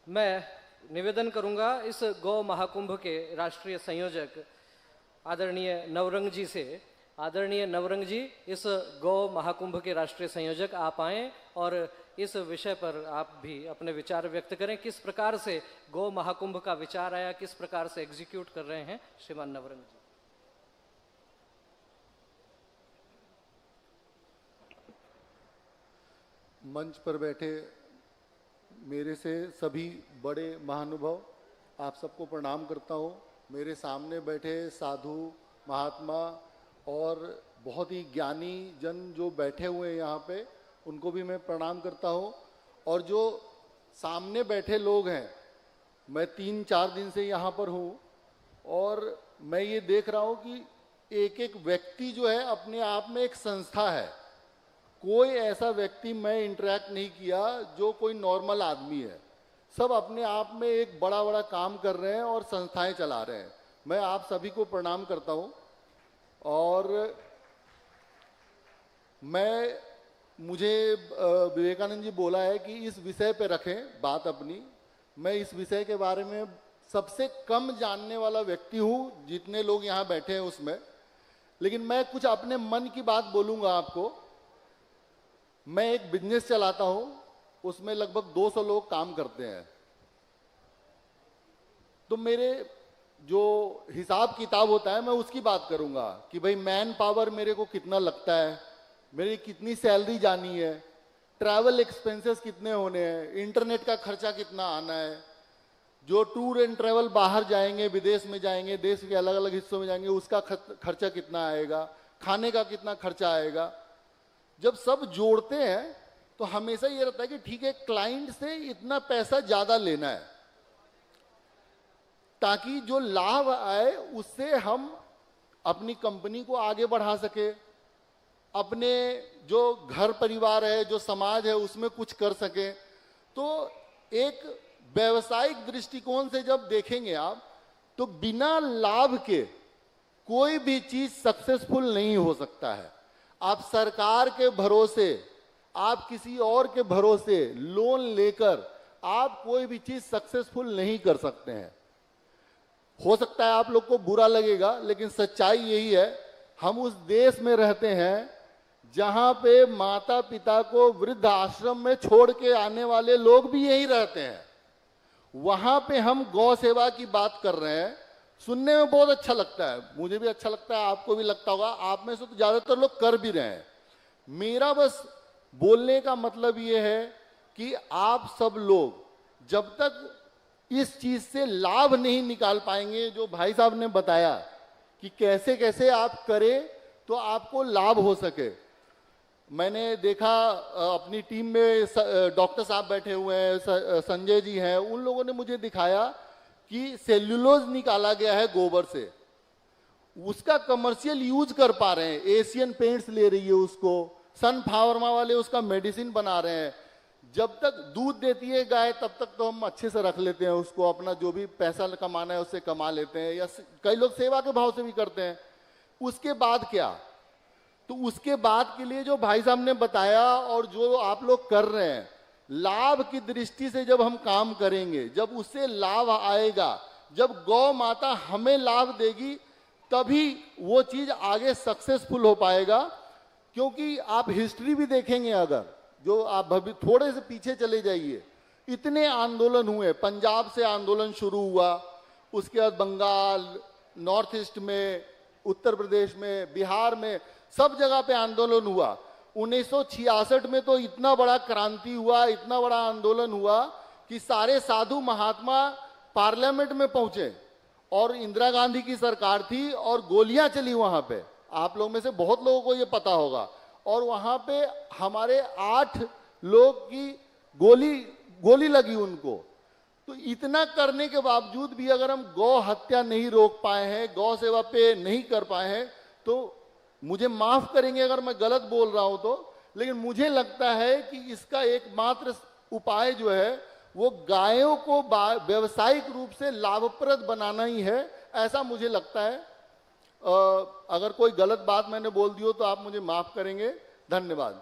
मैं निवेदन करूंगा इस गौ महाकुंभ के राष्ट्रीय संयोजक आदरणीय नवरंग जी से। आदरणीय नवरंग जी, इस गौ महाकुंभ के राष्ट्रीय संयोजक आप आएं और इस विषय पर आप भी अपने विचार व्यक्त करें। किस प्रकार से गौ महाकुंभ का विचार आया, किस प्रकार से एग्जीक्यूट कर रहे हैं श्रीमान नवरंग जी। मंच पर बैठे मेरे से सभी बड़े महानुभाव, आप सबको प्रणाम करता हूँ। मेरे सामने बैठे साधु महात्मा और बहुत ही ज्ञानी जन जो बैठे हुए हैं यहाँ पे, उनको भी मैं प्रणाम करता हूँ। और जो सामने बैठे लोग हैं, मैं 3-4 दिन से यहाँ पर हूँ और मैं ये देख रहा हूँ कि एक एक व्यक्ति जो है अपने आप में एक संस्था है। कोई ऐसा व्यक्ति मैं इंटरेक्ट नहीं किया जो कोई नॉर्मल आदमी है। सब अपने आप में एक बड़ा बड़ा काम कर रहे हैं और संस्थाएं चला रहे हैं। मैं आप सभी को प्रणाम करता हूं और मुझे विवेकानंद जी बोला है कि इस विषय पे रखें बात अपनी। मैं इस विषय के बारे में सबसे कम जानने वाला व्यक्ति हूं जितने लोग यहाँ बैठे हैं उसमें, लेकिन मैं कुछ अपने मन की बात बोलूंगा आपको। मैं एक बिजनेस चलाता हूं, उसमें लगभग 200 लोग काम करते हैं। तो मेरे जो हिसाब किताब होता है मैं उसकी बात करूंगा कि भाई मैन पावर मेरे को कितना लगता है, मेरी कितनी सैलरी जानी है, ट्रैवल एक्सपेंसेस कितने होने हैं, इंटरनेट का खर्चा कितना आना है, जो टूर एंड ट्रैवल बाहर जाएंगे, विदेश में जाएंगे, देश के अलग अलग हिस्सों में जाएंगे, उसका खर्चा कितना आएगा, खाने का कितना खर्चा आएगा। जब सब जोड़ते हैं तो हमेशा ये रहता है कि ठीक है, क्लाइंट से इतना पैसा ज्यादा लेना है ताकि जो लाभ आए उससे हम अपनी कंपनी को आगे बढ़ा सके, अपने जो घर परिवार है, जो समाज है, उसमें कुछ कर सके। तो एक व्यावसायिक दृष्टिकोण से जब देखेंगे आप, तो बिना लाभ के कोई भी चीज सक्सेसफुल नहीं हो सकता है। आप सरकार के भरोसे, आप किसी और के भरोसे लोन लेकर आप कोई भी चीज सक्सेसफुल नहीं कर सकते हैं। हो सकता है आप लोग को बुरा लगेगा, लेकिन सच्चाई यही है। हम उस देश में रहते हैं जहां पे माता पिता को वृद्ध आश्रम में छोड़ के आने वाले लोग भी यही रहते हैं। वहां पे हम गौ सेवा की बात कर रहे हैं। सुनने में बहुत अच्छा लगता है, मुझे भी अच्छा लगता है, आपको भी लगता होगा। आप में से तो ज्यादातर लोग कर भी रहे हैं। मेरा बस बोलने का मतलब ये है कि आप सब लोग जब तक इस चीज से लाभ नहीं निकाल पाएंगे, जो भाई साहब ने बताया कि कैसे कैसे आप करें तो आपको लाभ हो सके। मैंने देखा अपनी टीम में डॉक्टर साहब बैठे हुए हैं, संजय जी हैं, उन लोगों ने मुझे दिखाया कि सेल्यूलोज निकाला गया है गोबर से, उसका कमर्शियल यूज कर पा रहे हैं। एशियन पेंट्स ले रही है उसको, सन फार्मा वाले उसका मेडिसिन बना रहे हैं। जब तक दूध देती है गाय तब तक तो हम अच्छे से रख लेते हैं उसको, अपना जो भी पैसा कमाना है उससे कमा लेते हैं, या कई लोग सेवा के भाव से भी करते हैं। उसके बाद क्या? तो उसके बाद के लिए जो भाई साहब ने बताया और जो आप लोग कर रहे हैं, लाभ की दृष्टि से जब हम काम करेंगे, जब उससे लाभ आएगा, जब गौ माता हमें लाभ देगी, तभी वो चीज आगे सक्सेसफुल हो पाएगा। क्योंकि आप हिस्ट्री भी देखेंगे, अगर जो आप थोड़े से पीछे चले जाइए, इतने आंदोलन हुए। पंजाब से आंदोलन शुरू हुआ, उसके बाद बंगाल, नॉर्थ ईस्ट में, उत्तर प्रदेश में, बिहार में, सब जगह पे आंदोलन हुआ। 1966 में तो इतना बड़ा क्रांति हुआ, इतना बड़ा आंदोलन हुआ कि सारे साधु महात्मा पार्लियामेंट में पहुंचे और इंदिरा गांधी की सरकार थी और गोलियां चली वहां पे। आप लोग में से बहुत लोगों को ये पता होगा। और वहां पे हमारे 8 लोग की गोली लगी उनको। तो इतना करने के बावजूद भी अगर हम गौ हत्या नहीं रोक पाए हैं, गौ सेवा पे नहीं कर पाए हैं, तो मुझे माफ करेंगे अगर मैं गलत बोल रहा हूं तो, लेकिन मुझे लगता है कि इसका एकमात्र उपाय जो है वो गायों को व्यवसायिक रूप से लाभप्रद बनाना ही है, ऐसा मुझे लगता है। अगर कोई गलत बात मैंने बोल दी हो तो आप मुझे माफ करेंगे। धन्यवाद।